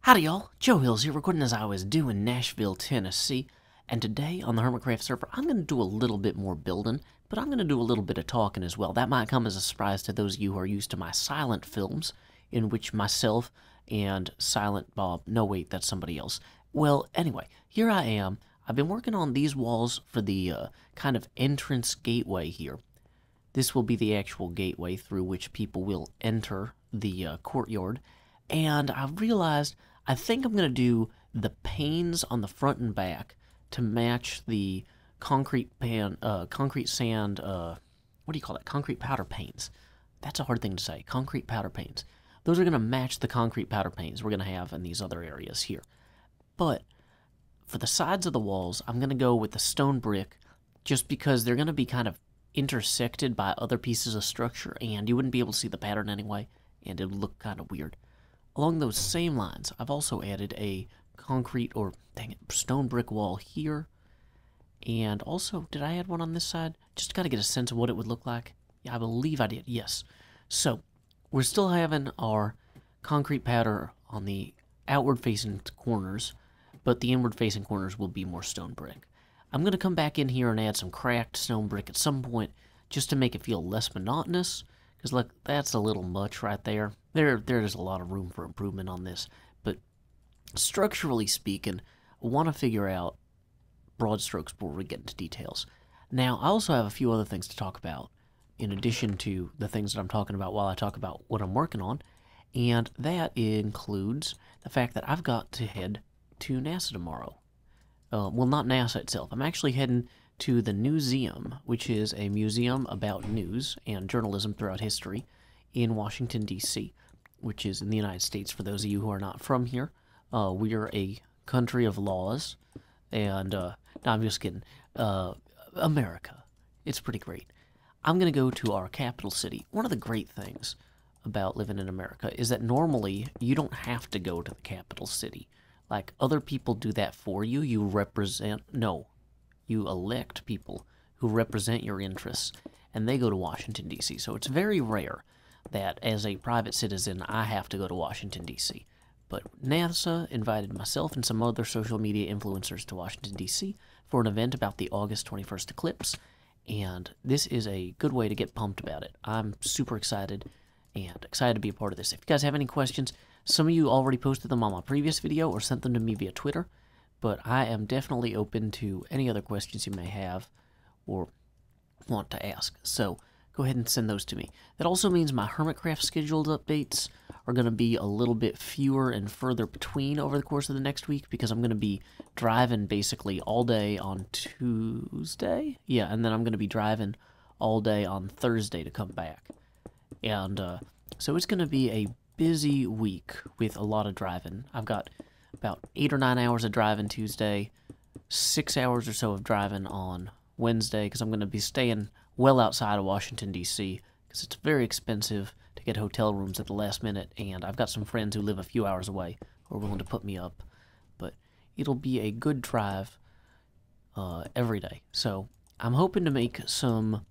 Howdy y'all, Joe Hills here, recording as I always do in Nashville, Tennessee, and today on the Hermitcraft server, I'm going to do a little bit more building, but I'm going to do a little bit of talking as well. That might come as a surprise to those of you who are used to my silent films, in which myself and Silent Bob, no wait, that's somebody else. Well, anyway, here I am. I've been working on these walls for the kind of entrance gateway here. This will be the actual gateway through which people will enter the courtyard, and I've realized I think I'm going to do the panes on the front and back to match the concrete sand, what do you call that? Concrete powder panes. That's a hard thing to say. Concrete powder panes. Those are going to match the concrete powder panes we're going to have in these other areas here. But for the sides of the walls, I'm going to go with the stone brick just because they're going to be kind of intersected by other pieces of structure, and you wouldn't be able to see the pattern anyway, and it would look kind of weird. Along those same lines, I've also added a concrete, or dang it, stone brick wall here. And also, did I add one on this side? Just to kind of get a sense of what it would look like. Yeah, I believe I did, yes. So, we're still having our concrete powder on the outward-facing corners, but the inward-facing corners will be more stone brick. I'm going to come back in here and add some cracked stone brick at some point, just to make it feel less monotonous. Because look, that's a little much right there. There's a lot of room for improvement on this. But structurally speaking, I want to figure out broad strokes before we get into details. Now, I also have a few other things to talk about, in addition to the things that I'm talking about while I talk about what I'm working on. And that includes the fact that I've got to head to NASA tomorrow. Well, not NASA itself. I'm actually heading to the Newseum, which is a museum about news and journalism throughout history in Washington, D.C., which is in the United States. For those of you who are not from here, we are a country of laws, and, no, I'm just kidding, America. It's pretty great. I'm going to go to our capital city. One of the great things about living in America is that normally you don't have to go to the capital city. Like, other people do that for you. You elect people who represent your interests, and they go to Washington, D.C. So it's very rare that, as a private citizen, I have to go to Washington, D.C. But NASA invited myself and some other social media influencers to Washington, D.C. for an event about the August 21st eclipse, and this is a good way to get pumped about it. I'm super excited, and excited to be a part of this. If you guys have any questions, some of you already posted them on my previous video or sent them to me via Twitter, but I am definitely open to any other questions you may have or want to ask. So go ahead and send those to me. That also means my Hermitcraft scheduled updates are going to be a little bit fewer and further between over the course of the next week, because I'm going to be driving basically all day on Tuesday. Yeah, and then I'm going to be driving all day on Thursday to come back. And so it's going to be a busy week with a lot of driving. I've got about 8 or 9 hours of driving Tuesday, 6 hours or so of driving on Wednesday, because I'm going to be staying well outside of Washington, D.C., because it's very expensive to get hotel rooms at the last minute, and I've got some friends who live a few hours away who are willing to put me up. But it'll be a good drive every day. So I'm hoping to make some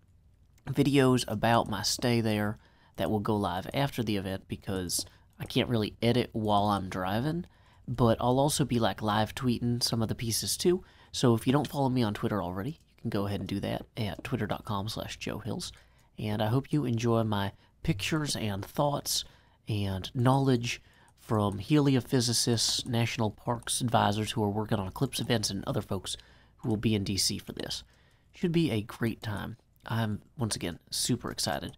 videos about my stay there that will go live after the event, because I can't really edit while I'm driving, but I'll also be like live tweeting some of the pieces too. So if you don't follow me on Twitter already, you can go ahead and do that at twitter.com/JoeHills. And I hope you enjoy my pictures and thoughts and knowledge from heliophysicists, national parks advisors who are working on eclipse events, and other folks who will be in DC for this. Should be a great time. I'm, once again, super excited.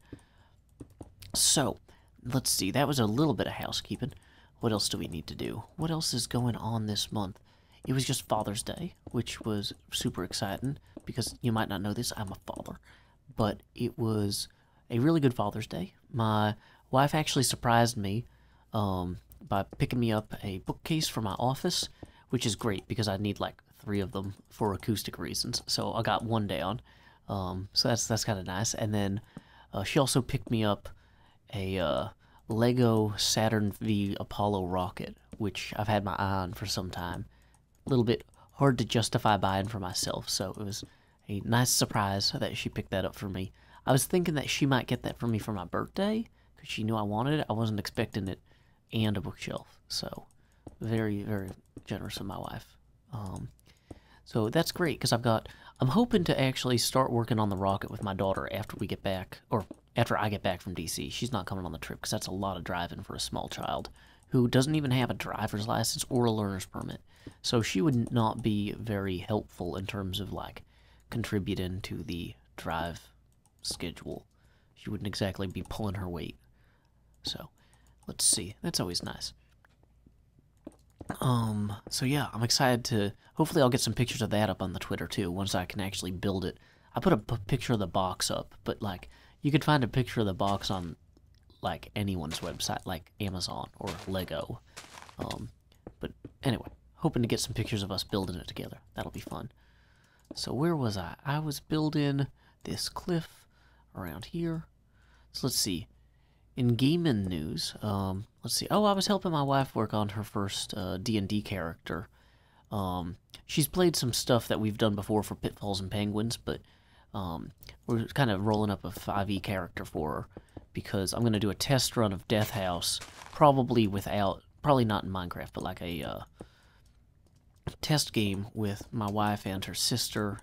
So, let's see, that was a little bit of housekeeping. What else do we need to do? What else is going on this month? It was just Father's Day, which was super exciting, because you might not know this, I'm a father. But it was a really good Father's Day. My wife actually surprised me by picking me up a bookcase for my office, which is great, because I need like 3 of them for acoustic reasons. So I got one down. So that's kind of nice. And then she also picked me up a Lego Saturn V Apollo rocket, which I've had my eye on for some time. A little bit hard to justify buying for myself, so it was a nice surprise that she picked that up for me. I was thinking that she might get that for me for my birthday, because she knew I wanted it. I wasn't expecting it and a bookshelf, so Very, very generous of my wife. So that's great, because I'm hoping to actually start working on the rocket with my daughter after we get back, or after I get back from DC. She's not coming on the trip, because that's a lot of driving for a small child who doesn't even have a driver's license or a learner's permit. So she would not be very helpful in terms of, like, contributing to the drive schedule. She wouldn't exactly be pulling her weight. So, let's see. That's always nice. So yeah, I'm excited to... Hopefully I'll get some pictures of that up on the Twitter, too, once I can actually build it. I put a picture of the box up, but, like, you could find a picture of the box on, like, anyone's website, like Amazon or Lego. But anyway, hoping to get some pictures of us building it together. That'll be fun. So where was I? I was building this cliff around here. So let's see. In gaming news, let's see. Oh, I was helping my wife work on her first D&D character. She's played some stuff that we've done before for Pitfalls and Penguins, but we're kind of rolling up a 5e character for her because I'm going to do a test run of Death House, probably not in Minecraft, but like a test game with my wife and her sister's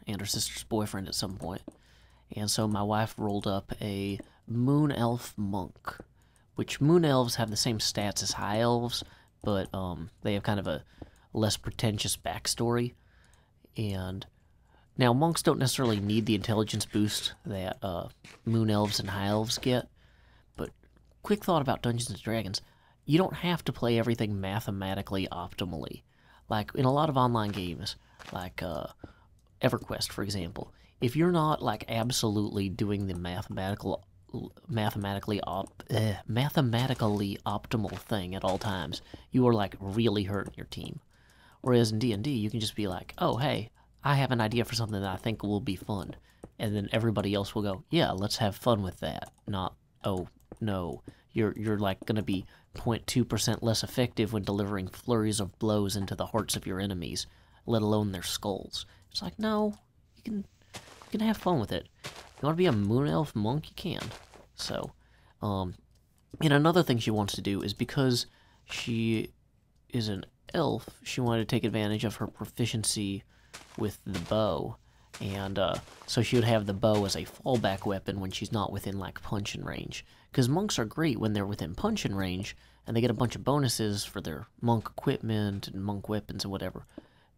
boyfriend at some point. And so my wife rolled up a Moon Elf Monk, which Moon Elves have the same stats as High Elves, but they have kind of a less pretentious backstory. And now monks don't necessarily need the intelligence boost that Moon Elves and High Elves get, but quick thought about Dungeons & Dragons, you don't have to play everything mathematically optimally. Like in a lot of online games, like EverQuest, for example, if you're not like absolutely doing the mathematically optimal thing at all times, you are like really hurting your team. Whereas in D&D, you can just be like, oh hey, I have an idea for something that I think will be fun, and then everybody else will go, yeah, let's have fun with that. Not, oh no, you're like gonna be 0.2% less effective when delivering flurries of blows into the hearts of your enemies, let alone their skulls. It's like, no, you can have fun with it. You want to be a Moon Elf Monk, you can. So, and another thing she wants to do is, because she is an elf, she wanted to take advantage of her proficiency with the bow, and so she would have the bow as a fallback weapon when she's not within, like, punching range. Because monks are great when they're within punching range, and they get a bunch of bonuses for their monk equipment and monk weapons and whatever.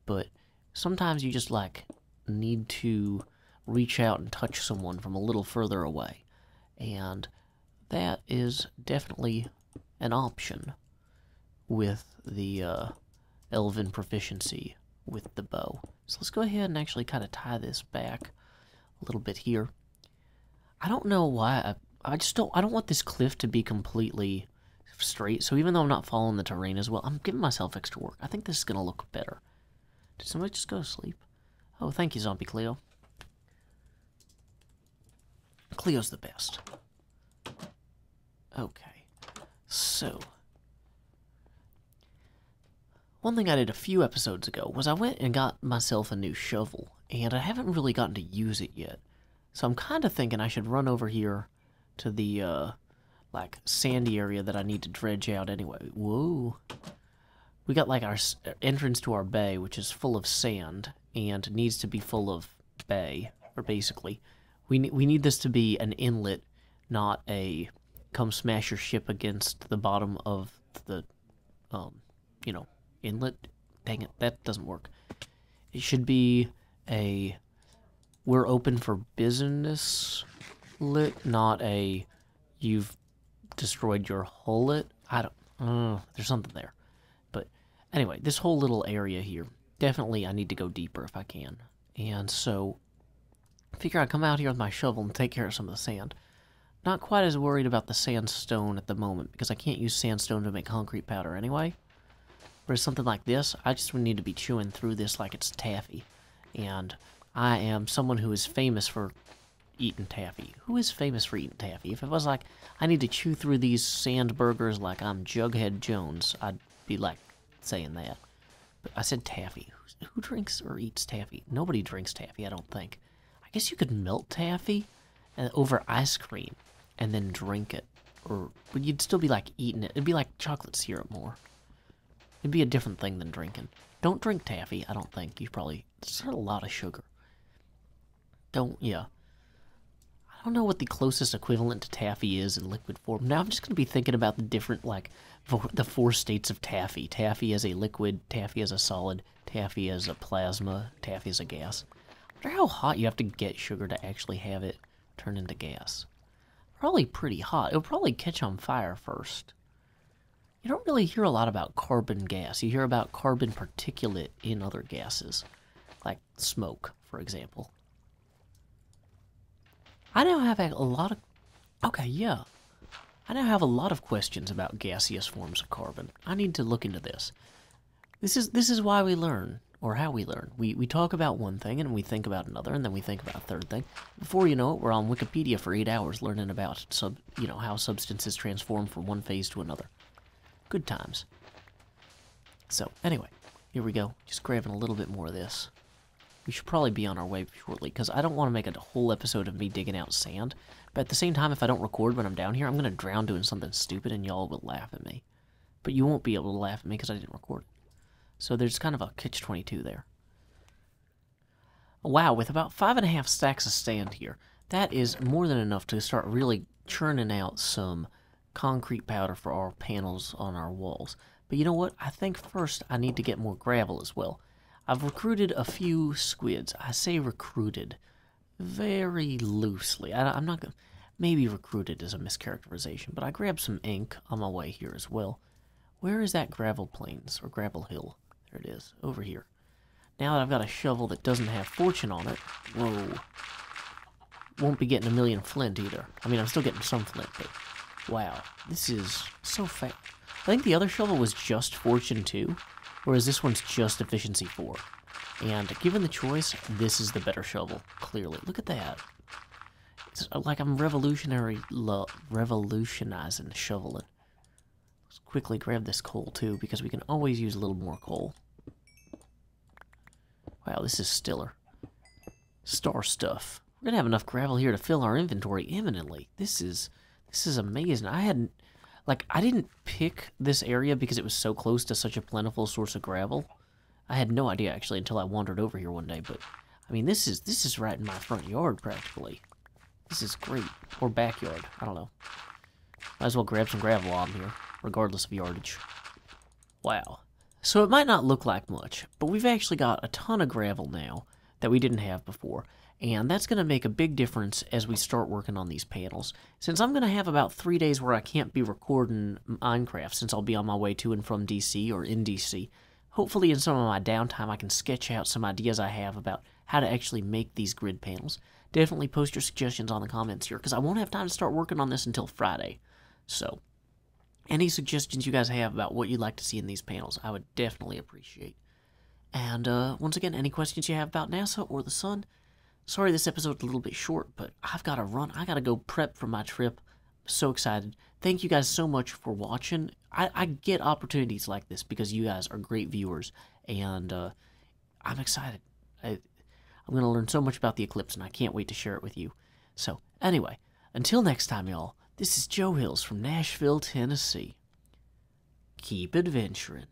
But sometimes you just, like, need to reach out and touch someone from a little further away. And that is definitely an option with the elven proficiency with the bow. So let's go ahead and actually kind of tie this back a little bit here. I don't know why, I don't want this cliff to be completely straight, so even though I'm not following the terrain as well, I'm giving myself extra work. I think this is going to look better. Did somebody just go to sleep? Oh, thank you, Zombie Cleo. Cleo's the best. Okay, so one thing I did a few episodes ago was I went and got myself a new shovel, and I haven't really gotten to use it yet. So I'm kind of thinking I should run over here to the, like, sandy area that I need to dredge out anyway. Whoa. We got, like, our entrance to our bay, which is full of sand, and needs to be full of bay, or basically. We need this to be an inlet, not a come smash your ship against the bottom of the, you know, inlet. Dang it, that doesn't work. It should be a we're open for business lit, not a you've destroyed your hull lit. I don't, there's something there. But anyway, this whole little area here, definitely I need to go deeper if I can. And so I figure I'd come out here with my shovel and take care of some of the sand. Not quite as worried about the sandstone at the moment, because I can't use sandstone to make concrete powder anyway. Whereas something like this, I just would need to be chewing through this like it's taffy. And I am someone who is famous for eating taffy. Who is famous for eating taffy? If it was like, I need to chew through these sand burgers like I'm Jughead Jones, I'd be like saying that. But I said taffy. Who drinks or eats taffy? Nobody drinks taffy, I don't think. I guess you could melt taffy over ice cream and then drink it. But you'd still be like eating it. It'd be like chocolate syrup more. It'd be a different thing than drinking. Don't drink taffy, I don't think. It's a lot of sugar. Yeah. I don't know what the closest equivalent to taffy is in liquid form. Now I'm just going to be thinking about the different, like, the 4 states of taffy. Taffy as a liquid, taffy as a solid, taffy as a plasma, taffy as a gas. I wonder how hot you have to get sugar to actually have it turn into gas. Probably pretty hot. It'll probably catch on fire first. You don't really hear a lot about carbon gas. You hear about carbon particulate in other gases, like smoke, for example. I now have a lot of... Okay, yeah. I now have a lot of questions about gaseous forms of carbon. I need to look into this. This is why we learn, or how we learn. We talk about one thing, and we think about another, and then we think about a third thing. Before you know it, we're on Wikipedia for 8 hours learning about how substances transform from one phase to another. Good times. So, anyway, here we go. Just grabbing a little bit more of this. We should probably be on our way shortly, because I don't want to make a whole episode of me digging out sand. But at the same time, if I don't record when I'm down here, I'm going to drown doing something stupid, and y'all will laugh at me. But you won't be able to laugh at me, because I didn't record it. So there's kind of a catch-22 there. Wow, with about 5.5 stacks of sand here, that is more than enough to start really churning out some concrete powder for our panels on our walls. But you know what? I think first I need to get more gravel as well. I've recruited a few squids. I say recruited very loosely. I'm not going to... Maybe recruited is a mischaracterization, but I grabbed some ink on my way here as well. Where is that gravel plains, or gravel hill? There it is, over here. Now that I've got a shovel that doesn't have fortune on it... Whoa. Won't be getting a million flint either. I mean, I'm still getting some flint, but... Wow, this is so fast. I think the other shovel was just Fortune 2, whereas this one's just Efficiency 4. And given the choice, this is the better shovel, clearly. Look at that. It's like I'm revolutionizing shoveling. Let's quickly grab this coal, too, because we can always use a little more coal. Wow, this is stiller. Star stuff. We're gonna have enough gravel here to fill our inventory imminently. This is amazing. I didn't pick this area because it was so close to such a plentiful source of gravel. I had no idea, actually, until I wandered over here one day, but, I mean, this is right in my front yard, practically. This is great. Or backyard. I don't know. Might as well grab some gravel on here, regardless of yardage. Wow. So it might not look like much, but we've actually got a ton of gravel now that we didn't have before. And that's going to make a big difference as we start working on these panels. Since I'm going to have about 3 days where I can't be recording Minecraft, since I'll be on my way to and from DC or in DC, hopefully in some of my downtime I can sketch out some ideas I have about how to actually make these grid panels. Definitely post your suggestions on the comments here, because I won't have time to start working on this until Friday. So, any suggestions you guys have about what you'd like to see in these panels, I would definitely appreciate. And once again, any questions you have about NASA or the sun, sorry this episode's a little bit short, but I've got to run. I got to go prep for my trip. I'm so excited. Thank you guys so much for watching. I get opportunities like this because you guys are great viewers, and I'm excited. I'm going to learn so much about the eclipse, and I can't wait to share it with you. So, anyway, until next time, y'all, this is Joe Hills from Nashville, Tennessee. Keep adventuring.